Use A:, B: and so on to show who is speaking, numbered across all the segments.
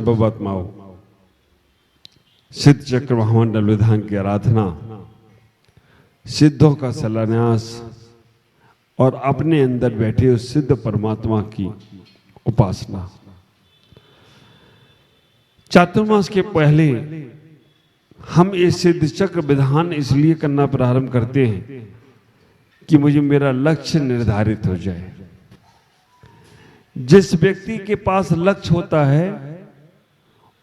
A: सर्वभौमाओ सिद्ध चक्र महामंडल विधान की आराधना, सिद्धों का शिलान्यास और अपने अंदर बैठे उस सिद्ध परमात्मा की उपासना। चातुर्मास के पहले हम ये सिद्ध चक्र विधान इसलिए करना प्रारंभ करते हैं कि मुझे मेरा लक्ष्य निर्धारित हो जाए। जिस व्यक्ति के पास लक्ष्य होता है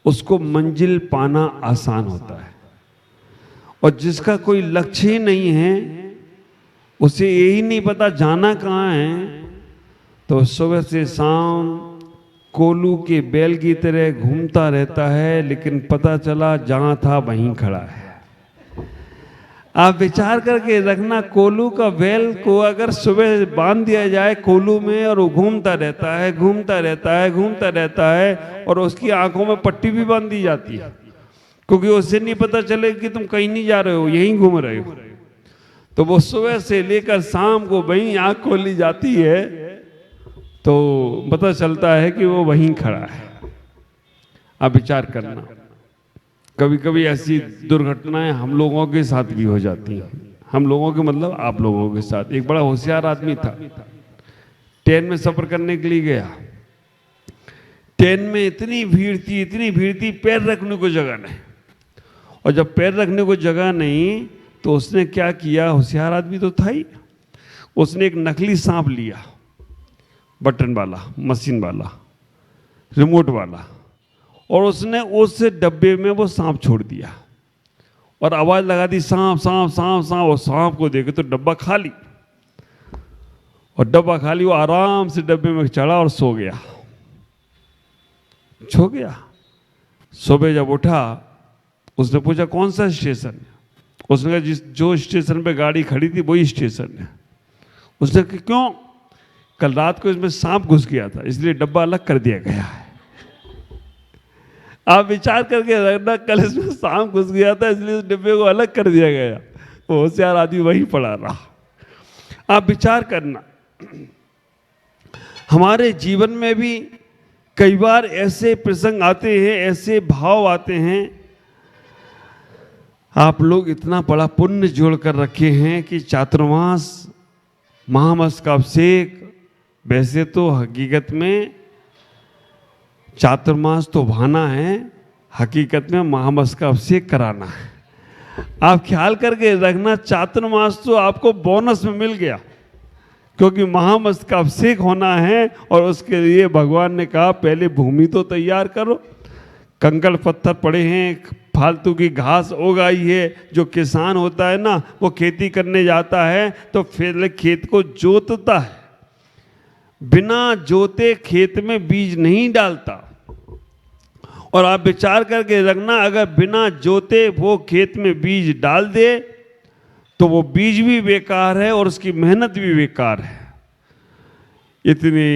A: उसको मंजिल पाना आसान होता है, और जिसका कोई लक्ष्य ही नहीं है, उसे यही नहीं पता जाना कहाँ है, तो सुबह से शाम कोलू के बैल की तरह घूमता रहता है, लेकिन पता चला जहां था वहीं खड़ा है। आप विचार करके रखना, कोलू का बैल को अगर सुबह बांध दिया जाए कोलू में और वो घूमता रहता है, घूमता रहता है, घूमता रहता है, और उसकी आंखों में पट्टी भी बांध दी जाती है, क्योंकि उससे नहीं पता चले कि तुम कहीं नहीं जा रहे हो, यहीं घूम रहे हो। तो वो सुबह से लेकर शाम को वहीं आंख खोली जाती है तो पता चलता है कि वो वहीं खड़ा है। आप विचार करना, कभी कभी ऐसी दुर्घटनाएं हम लोगों के साथ भी हो जाती हैं। हम लोगों के मतलब आप लोगों के साथ। एक बड़ा होशियार आदमी था, ट्रेन में सफर करने के लिए गया। ट्रेन में इतनी भीड़ थी, पैर रखने को जगह नहीं। और जब पैर रखने को जगह नहीं तो उसने क्या किया, होशियार आदमी तो था ही, उसने एक नकली सांप लिया, बटन वाला, मशीन वाला, रिमोट वाला, और उसने उस डब्बे में वो सांप छोड़ दिया और आवाज लगा दी, सांप सांप सांप सांप। और सांप को देखे तो डब्बा खाली, और डब्बा खाली, वो आराम से डब्बे में चढ़ा और सो गया। सुबह जब उठा उसने पूछा कौन सा स्टेशन है? उसने कहा जो स्टेशन पे गाड़ी खड़ी थी वही स्टेशन है। उसने कहा क्यों? कल रात को इसमें सांप घुस गया था, इसलिए डब्बा अलग कर दिया गया है। आप विचार करके रखना, कल इसमें सांप घुस गया था इसलिए इस डब्बे को अलग कर दिया गया। वो होशियार आदमी वही पड़ा रहा। आप विचार करना, हमारे जीवन में भी कई बार ऐसे प्रसंग आते हैं, ऐसे भाव आते हैं। आप लोग इतना बड़ा पुण्य जोड़ कर रखे हैं कि चातुर्मास, महामस का अभिषेक, वैसे तो हकीकत में चातुर्मास तो भाना है, हकीकत में महामस का अभिषेक कराना है। आप ख्याल करके रखना, चातुर्मास तो आपको बोनस में मिल गया, क्योंकि महामस का अभिषेक होना है। और उसके लिए भगवान ने कहा पहले भूमि तो तैयार करो। कंकड़ पत्थर पड़े हैं, फालतू की घास उगाई है। जो किसान होता है ना, वो खेती करने जाता है तो फिर खेत को जोतता है, बिना जोते खेत में बीज नहीं डालता। और आप विचार करके रखना, अगर बिना जोते वो खेत में बीज डाल दे तो वो बीज भी बेकार है और उसकी मेहनत भी बेकार है। इतने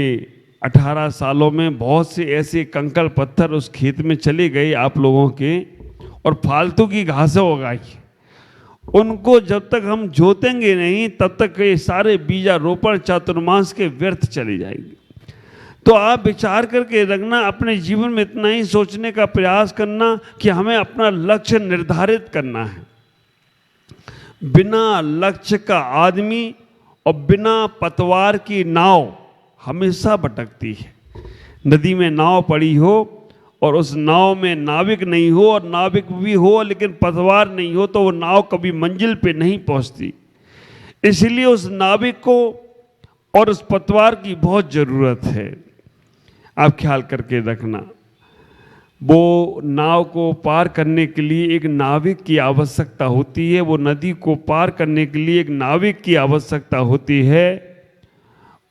A: 18 सालों में बहुत से ऐसे कंकड़ पत्थर उस खेत में चले गए आप लोगों के, और फालतू की घासें उगाई। उनको जब तक हम जोतेंगे नहीं तब तक ये सारे बीजारोपण चातुर्मास के व्यर्थ चले जाएंगे। तो आप विचार करके रखना, अपने जीवन में इतना ही सोचने का प्रयास करना कि हमें अपना लक्ष्य निर्धारित करना है। बिना लक्ष्य का आदमी और बिना पतवार की नाव हमेशा भटकती है। नदी में नाव पड़ी हो और उस नाव में नाविक नहीं हो, और नाविक भी हो लेकिन पतवार नहीं हो, तो वो नाव कभी मंजिल पे नहीं पहुंचती। इसलिए उस नाविक को और उस पतवार की बहुत ज़रूरत है। आप ख्याल करके रखना, वो नाव को पार करने के लिए एक नाविक की आवश्यकता होती है। वो नदी को पार करने के लिए एक नाविक की आवश्यकता होती है।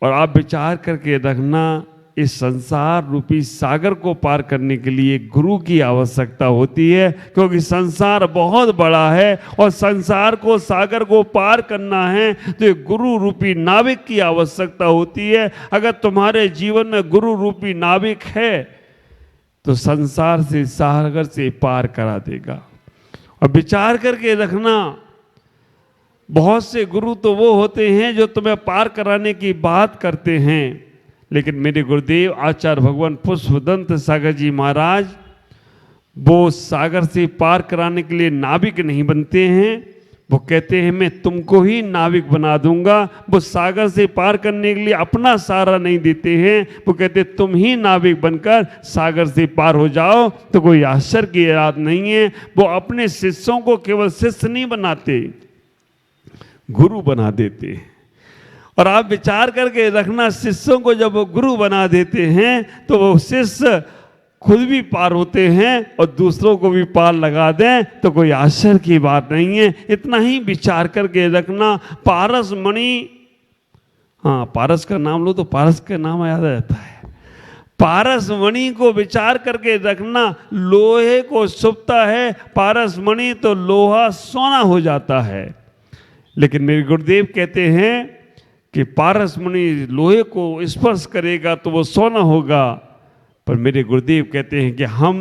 A: और आप विचार करके रखना, इस संसार रूपी सागर को पार करने के लिए गुरु की आवश्यकता होती है, क्योंकि संसार बहुत बड़ा है और संसार को, सागर को पार करना है तो एक गुरु रूपी नाविक की आवश्यकता होती है। अगर तुम्हारे जीवन में गुरु रूपी नाविक है तो संसार से, सागर से पार करा देगा। और विचार करके रखना, बहुत से गुरु तो वो होते हैं जो तुम्हें पार कराने की बात करते हैं, लेकिन मेरे गुरुदेव आचार्य भगवान पुष्पदंत सागर जी महाराज वो सागर से पार कराने के लिए नाविक नहीं बनते हैं, वो कहते हैं मैं तुमको ही नाविक बना दूंगा। वो सागर से पार करने के लिए अपना सहारा नहीं देते हैं, वो कहते तुम ही नाविक बनकर सागर से पार हो जाओ। तो कोई आश्चर्य की बात नहीं है, वो अपने शिष्यों को केवल शिष्य नहीं बनाते, गुरु बना देते हैं। और आप विचार करके रखना, शिष्यों को जब वो गुरु बना देते हैं तो वो शिष्य खुद भी पार होते हैं और दूसरों को भी पार लगा दें, तो कोई आश्चर्य की बात नहीं है। इतना ही विचार करके रखना। पारस मणि, हाँ पारस का नाम लो तो पारस का नाम याद रहता है। पारस मणि को विचार करके रखना, लोहे को छुपता है पारस मणि तो लोहा सोना हो जाता है। लेकिन मेरे गुरुदेव कहते हैं कि पारस मणि लोहे को स्पर्श करेगा तो वो सोना होगा, पर मेरे गुरुदेव कहते हैं कि हम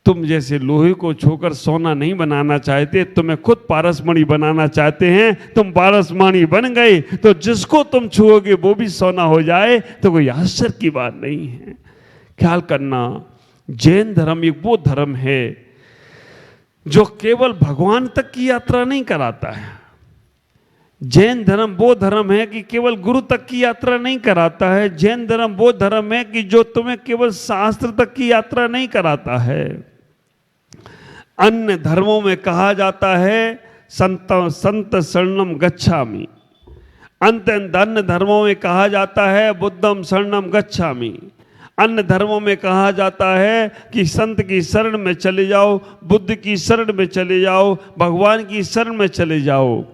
A: तुम जैसे लोहे को छूकर सोना नहीं बनाना चाहते, तुम्हें खुद पारसमणि बनाना चाहते हैं। तुम पारसमणि बन गए तो जिसको तुम छुओगे वो भी सोना हो जाए, तो कोई आश्चर्य की बात नहीं है। ख्याल करना, जैन धर्म एक वो धर्म है जो केवल भगवान तक की यात्रा नहीं कराता है। जैन धर्म वो धर्म है कि केवल गुरु तक की यात्रा नहीं कराता है। जैन धर्म वो धर्म है कि जो तुम्हें केवल शास्त्र तक की यात्रा नहीं कराता है। अन्य धर्मों में कहा जाता है संत शरणम गच्छामि, अन्य धर्मों में कहा जाता है बुद्धम शरणम गच्छामि। अन्य धर्मों में कहा जाता है कि संत की शरण में चले जाओ, बुद्ध की शरण में चले जाओ, भगवान की शरण में चले जाओ।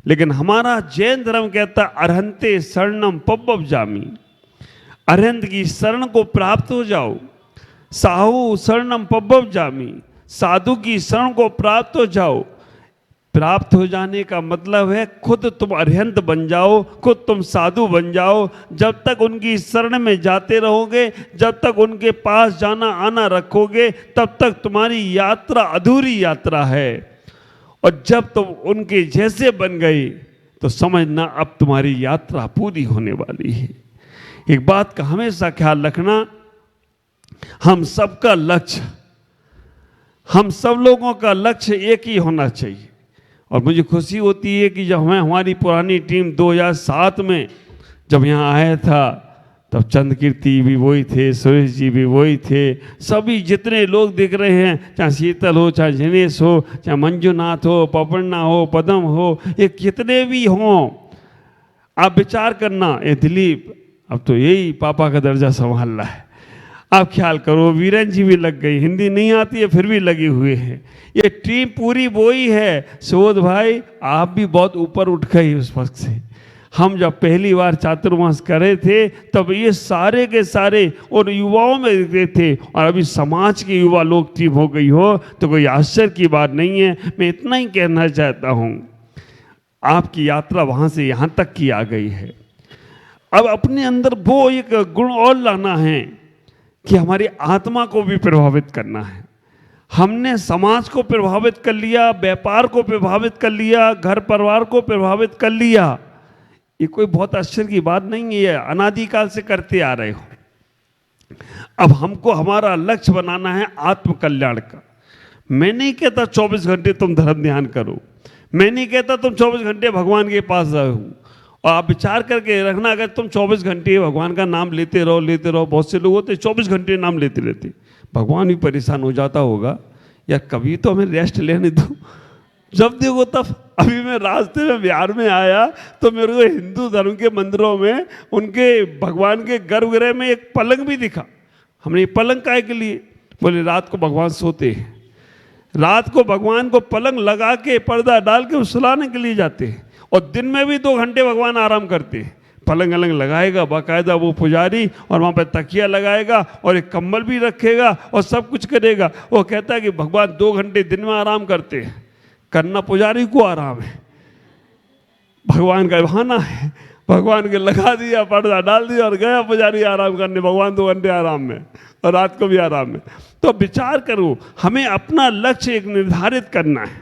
A: लेकिन हमारा जैन धर्म कहता अरहंते शरणम पब्बजामि, अरहंत की शरण को प्राप्त हो जाओ। साहु शरणम पब्बजामि, साधु की शरण को प्राप्त हो जाओ। प्राप्त हो जाने का मतलब है खुद तुम अरहंत बन जाओ, खुद तुम साधु बन जाओ। जब तक उनकी शरण में जाते रहोगे, जब तक उनके पास जाना आना रखोगे, तब तक तुम्हारी यात्रा अधूरी यात्रा है। और जब तुम उनके जैसे बन गए तो समझना अब तुम्हारी यात्रा पूरी होने वाली है। एक बात का हमेशा ख्याल रखना, हम सबका लक्ष्य, हम सब लोगों का लक्ष्य एक ही होना चाहिए। और मुझे खुशी होती है कि जब हमारी पुरानी टीम 2007 में जब यहाँ आया था, तब चंद कीर्ति भी वही थे, सुरेश जी भी वही थे, सभी जितने लोग दिख रहे हैं, चाहे शीतल हो, चाहे जिनेश हो, चाहे मंजुनाथ हो, पपन्ना हो, पदम हो, ये कितने भी हों, आप विचार करना, ये दिलीप अब तो यही पापा का दर्जा संभाल रहा है। आप ख्याल करो, वीरेन जी भी लग गई, हिंदी नहीं आती है फिर भी लगे हुए हैं। ये टीम पूरी वही है। सुबोध भाई आप भी बहुत ऊपर उठ गए उस वक्त से। हम जब पहली बार चातुर्मास करे थे तब ये सारे के सारे और युवाओं में रहते थे, और अभी समाज के युवा लोग टीम हो गई हो तो कोई आश्चर्य की बात नहीं है। मैं इतना ही कहना चाहता हूँ, आपकी यात्रा वहाँ से यहाँ तक की आ गई है। अब अपने अंदर वो एक गुण और लाना है कि हमारी आत्मा को भी प्रभावित करना है। हमने समाज को प्रभावित कर लिया, व्यापार को प्रभावित कर लिया, घर परिवार को प्रभावित कर लिया। ये कोई बहुत आश्चर्य की बात नहीं है, अनादिकाल से करते आ रहे हो। अब हमको हमारा लक्ष्य बनाना है आत्म कल्याण का। मैं नहीं कहता 24 घंटे तुम धर्म ध्यान करो, मैं नहीं कहता तुम 24 घंटे भगवान के पास रहो। और आप विचार करके रखना, अगर तुम 24 घंटे भगवान का नाम लेते रहो, बहुत से लोग होते 24 घंटे नाम लेते रहते, भगवान भी परेशान हो जाता होगा, यार कभी तो हमें रेस्ट लेने दो। जब देखो तब, अभी मैं रास्ते में बिहार में आया तो मेरे को हिंदू धर्म के मंदिरों में उनके भगवान के गर्भगृह में एक पलंग भी दिखा। हमने पलंग काहे के लिए, बोले रात को भगवान सोते हैं, रात को भगवान को पलंग लगा के पर्दा डाल के सुलाने के लिए जाते हैं, और दिन में भी 2 घंटे भगवान आराम करते हैं। पलंग अलग लगाएगा बाकायदा वो पुजारी, और वहाँ पर तकिया लगाएगा और एक कंबल भी रखेगा और सब कुछ करेगा। वो कहता है कि भगवान 2 घंटे दिन में आराम करते हैं, करना पुजारी को आराम है, भगवान का बहाना है। भगवान के लगा दिया, पर्दा डाल दिया और गया पुजारी आराम करने, भगवान 2 घंटे आराम में और रात को भी आराम में। तो विचार करो, हमें अपना लक्ष्य एक निर्धारित करना है।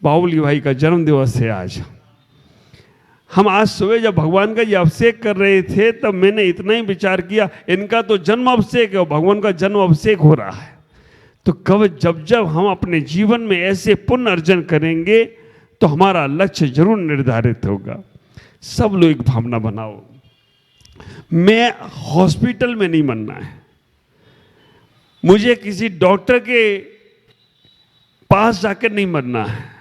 A: बाहुबली भाई का जन्म दिवस है आज। हम आज सुबह जब भगवान का ये अभिषेक कर रहे थे तब मैंने इतना ही विचार किया, इनका तो जन्म अभिषेक है, भगवान का जन्म अभिषेक हो रहा है। तो कब जब जब हम अपने जीवन में ऐसे पुण्य अर्जन करेंगे तो हमारा लक्ष्य जरूर निर्धारित होगा। सब लोग एक भावना बनाओ, मैं हॉस्पिटल में नहीं बनना है, मुझे किसी डॉक्टर के पास जाकर नहीं मरना है।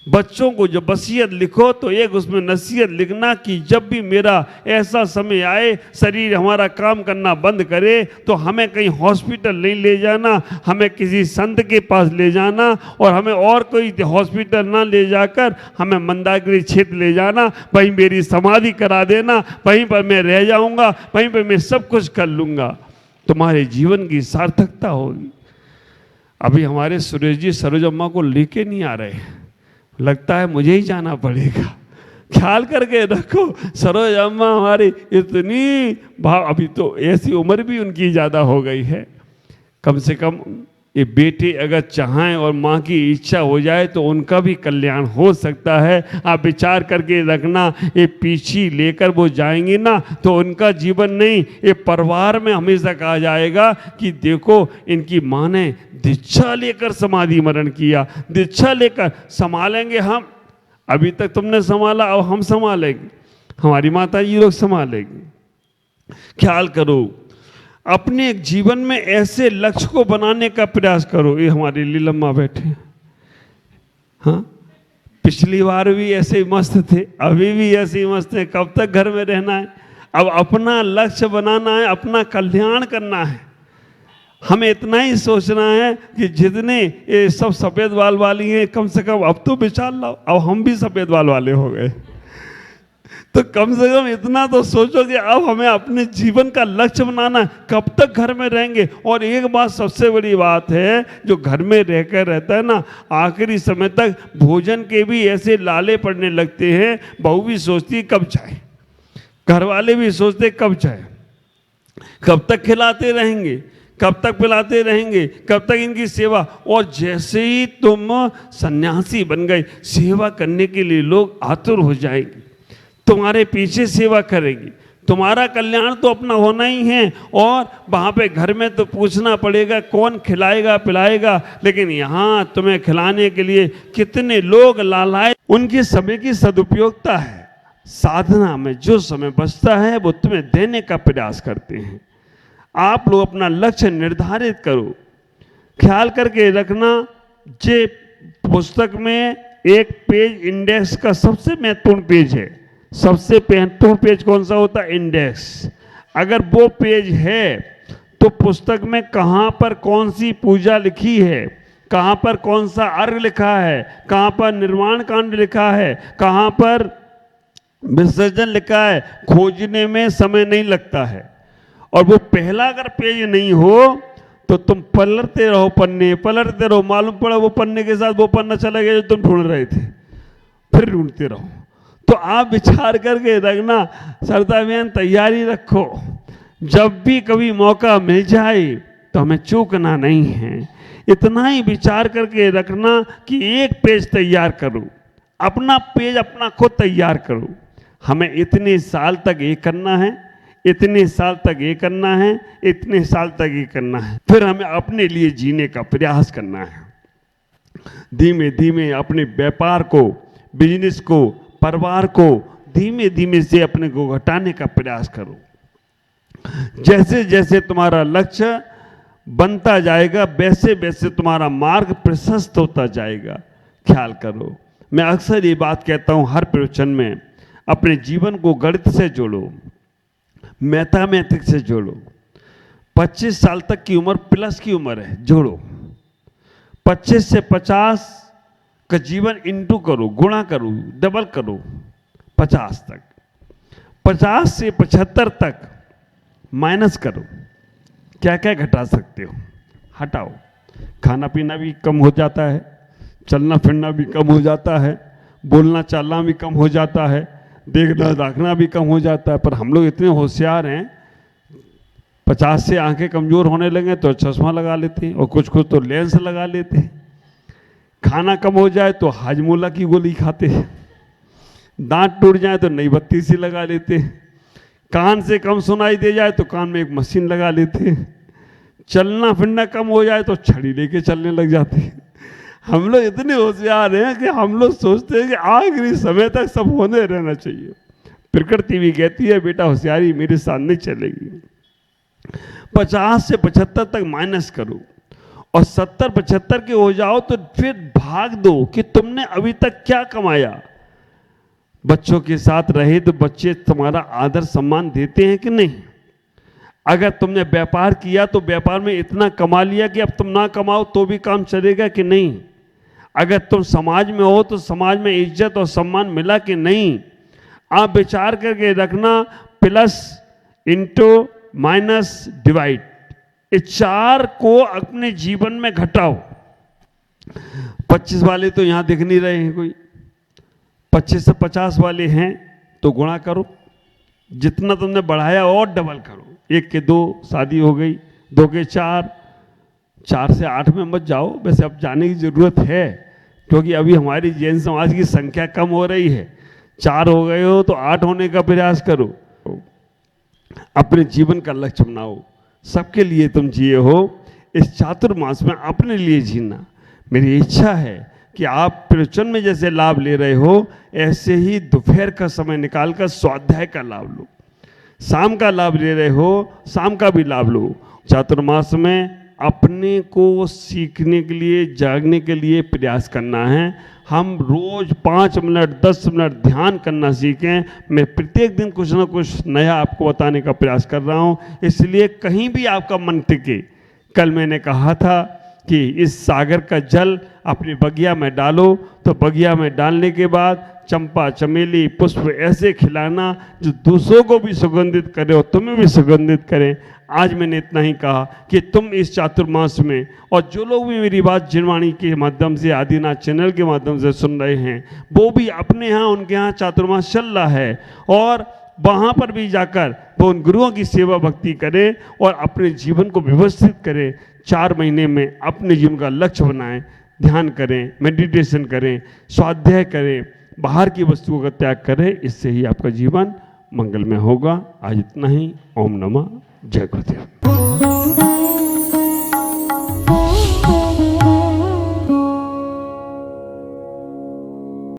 A: बच्चों को जो वसीयत लिखो तो एक उसमें नसीहत लिखना कि जब भी मेरा ऐसा समय आए, शरीर हमारा काम करना बंद करे, तो हमें कहीं हॉस्पिटल नहीं ले जाना, हमें किसी संत के पास ले जाना, और हमें और कोई हॉस्पिटल ना ले जाकर हमें मंदाकिनी क्षेत्र ले जाना, वहीं मेरी समाधि करा देना, वहीं पर मैं रह जाऊंगा, वहीं पर मैं सब कुछ कर लूँगा। तुम्हारे जीवन की सार्थकता होगी। अभी हमारे सुरेश जी सरोज अम्मा को लेके नहीं आ रहे, लगता है मुझे ही जाना पड़ेगा। ख्याल करके रखो, सरोज अम्मा हमारी इतनी अभी तो ऐसी उम्र भी उनकी ज़्यादा हो गई है, कम से कम ये बेटे अगर चाहें और माँ की इच्छा हो जाए तो उनका भी कल्याण हो सकता है। आप विचार करके रखना, ये पीछे लेकर वो जाएंगे ना तो उनका जीवन नहीं, ये परिवार में हमेशा कहा जाएगा कि देखो इनकी माँ ने दीक्षा लेकर समाधि मरण किया, दीक्षा लेकर संभालेंगे हम, अभी तक तुमने संभाला अब हम संभालेंगे, हमारी माता जी लोग संभालेंगे। ख्याल करो, अपने जीवन में ऐसे लक्ष्य को बनाने का प्रयास करो। ये हमारी लीलम्मा बैठे हैं, हाँ, पिछली बार भी ऐसे ही मस्त थे, अभी भी ऐसे ही मस्त हैं। कब तक घर में रहना है? अब अपना लक्ष्य बनाना है, अपना कल्याण करना है। हमें इतना ही सोचना है कि जितने ये सब सफ़ेद बाल वाली हैं, कम से कम अब तो विचार लाओ, अब हम भी सफ़ेद बाल वाले हो गए, तो कम से कम इतना तो सोचो कि अब हमें अपने जीवन का लक्ष्य बनाना है। कब तक घर में रहेंगे? और एक बात सबसे बड़ी बात है, जो घर में रहकर रहता है ना, आखिरी समय तक भोजन के भी ऐसे लाले पड़ने लगते हैं। बहू भी सोचती है कब जाए, घर वाले भी सोचते कब जाए, कब तक खिलाते रहेंगे, कब तक पिलाते रहेंगे, कब तक इनकी सेवा। और जैसे ही तुम सन्यासी बन गए, सेवा करने के लिए लोग आतुर हो जाएंगे, तुम्हारे पीछे सेवा करेगी। तुम्हारा कल्याण तो अपना होना ही है, और वहाँ पे घर में तो पूछना पड़ेगा कौन खिलाएगा पिलाएगा, लेकिन यहाँ तुम्हें खिलाने के लिए कितने लोग लालाए। उनके समय की सदुपयोगता है। साधना में जो समय बचता है वो तुम्हें देने का प्रयास करते हैं। आप लोग अपना लक्ष्य निर्धारित करो। ख्याल करके रखना, जे पुस्तक में एक पेज इंडेक्स का सबसे महत्वपूर्ण पेज है। सबसे महत्वपूर्ण पेज कौन सा होता है? इंडेक्स। अगर वो पेज है तो पुस्तक में कहाँ पर कौन सी पूजा लिखी है, कहाँ पर कौन सा अर्घ लिखा है, कहाँ पर निर्वाण कांड लिखा है, कहाँ पर विसर्जन लिखा है, खोजने में समय नहीं लगता है। और वो पहला अगर पेज नहीं हो तो तुम पलटते रहो, पन्ने पलटते रहो, मालूम पड़ा वो पन्ने के साथ वो पन्ना चला गया जो तुम ढूंढ रहे थे, फिर ढूंढते रहो। तो आप विचार करके रखना, सरदा बहन तैयारी रखो, जब भी कभी मौका मिल जाए तो हमें चूकना नहीं है। इतना ही विचार करके रखना कि एक पेज तैयार करो, अपना पेज अपना खुद तैयार करो। हमें इतने साल तक ये करना है, इतने साल तक ये करना है, इतने साल तक ये करना है, फिर हमें अपने लिए जीने का प्रयास करना है। धीमे धीमे अपने व्यापार को, बिजनेस को, परिवार को धीमे धीमे से अपने को घटाने का प्रयास करो। जैसे जैसे तुम्हारा लक्ष्य बनता जाएगा वैसे वैसे तुम्हारा मार्ग प्रशस्त होता जाएगा। ख्याल करो, मैं अक्सर ये बात कहता हूँ हर प्रवचन में, अपने जीवन को गणित से जोड़ो, मैथमेटिक्स से जोड़ो। 25 साल तक की उम्र प्लस की उम्र है, जोड़ो। 25 से 50 का जीवन इंटू करो, गुणा करो, डबल करो 50 तक। 50 से 75 तक माइनस करो। क्या क्या घटा सकते हो हटाओ। खाना पीना भी कम हो जाता है, चलना फिरना भी कम हो जाता है, बोलना चालना भी कम हो जाता है, देखना दाखना भी कम हो जाता है। पर हम लोग इतने होशियार हैं, 50 से आंखें कमज़ोर होने लगे तो चश्मा लगा लेते हैं, और कुछ कुछ तो लेंस लगा लेते हैं। खाना कम हो जाए तो हाजमोला की गोली खाते हैं, दांत टूट जाए तो नई बत्ती सी लगा लेते हैं, कान से कम सुनाई दे जाए तो कान में एक मशीन लगा लेते हैं, चलना फिरना कम हो जाए तो छड़ी लेके चलने लग जाते हैं। हम लोग इतने होशियार हैं कि हम लोग सोचते हैं कि आखिरी समय तक सब होने रहना चाहिए। प्रकृति भी कहती है बेटा होशियारी मेरे साथ नहीं चलेगी। 50 से 75 तक माइनस करो और 70-75 के हो जाओ तो फिर भाग दो कि तुमने अभी तक क्या कमाया। बच्चों के साथ रहे तो बच्चे तुम्हारा आदर सम्मान देते हैं कि नहीं। अगर तुमने व्यापार किया तो व्यापार में इतना कमा लिया कि अब तुम ना कमाओ तो भी काम चलेगा कि नहीं। अगर तुम समाज में हो तो समाज में इज्जत और सम्मान मिला कि नहीं। आप विचार करके रखना, प्लस इंटू माइनस डिवाइड, ये 4 को अपने जीवन में घटाओ। 25 वाले तो यहां दिख नहीं रहे हैं कोई, 25 से 50 वाले हैं तो गुणा करो, जितना तुमने बढ़ाया और डबल करो। 1 के 2 शादी हो गई, 2 के 4, 4 से 8 में मत जाओ। वैसे अब जाने की जरूरत है क्योंकि अभी हमारी जैन समाज की संख्या कम हो रही है। 4 हो गए हो तो 8 होने का प्रयास करो। अपने जीवन का लक्ष्य बनाओ। सबके लिए तुम जिए हो, इस चातुर्मास में अपने लिए जीना। मेरी इच्छा है कि आप प्रवचन में जैसे लाभ ले रहे हो ऐसे ही दोपहर का समय निकालकर स्वाध्याय का लाभ लो। शाम का लाभ ले रहे हो, शाम का भी लाभ लो। चातुर्मास में अपने को सीखने के लिए, जागने के लिए प्रयास करना है। हम रोज 5 मिनट 10 मिनट ध्यान करना सीखें। मैं प्रत्येक दिन कुछ ना कुछ नया आपको बताने का प्रयास कर रहा हूं, इसलिए कहीं भी आपका मन टिके। कल मैंने कहा था कि इस सागर का जल अपनी बगिया में डालो, तो बगिया में डालने के बाद चंपा चमेली पुष्प ऐसे खिलाना जो दूसरों को भी सुगंधित करे और तुम्हें भी सुगंधित करें। आज मैंने इतना ही कहा कि तुम इस चातुर्मास में, और जो लोग भी मेरी बात जिनवाणी के माध्यम से, आदिनाथ चैनल के माध्यम से सुन रहे हैं, वो भी अपने यहाँ, उनके यहाँ चातुर्मास चल रहा है और वहाँ पर भी जाकर वो उन गुरुओं की सेवा भक्ति करें और अपने जीवन को व्यवस्थित करें। 4 महीने में अपने जीवन का लक्ष्य बनाएं, ध्यान करें, मेडिटेशन करें, स्वाध्याय करें, बाहर की वस्तुओं का त्याग करें। इससे ही आपका जीवन मंगलमय होगा। आज इतना ही। ओम नमः। जय गुरुदेव।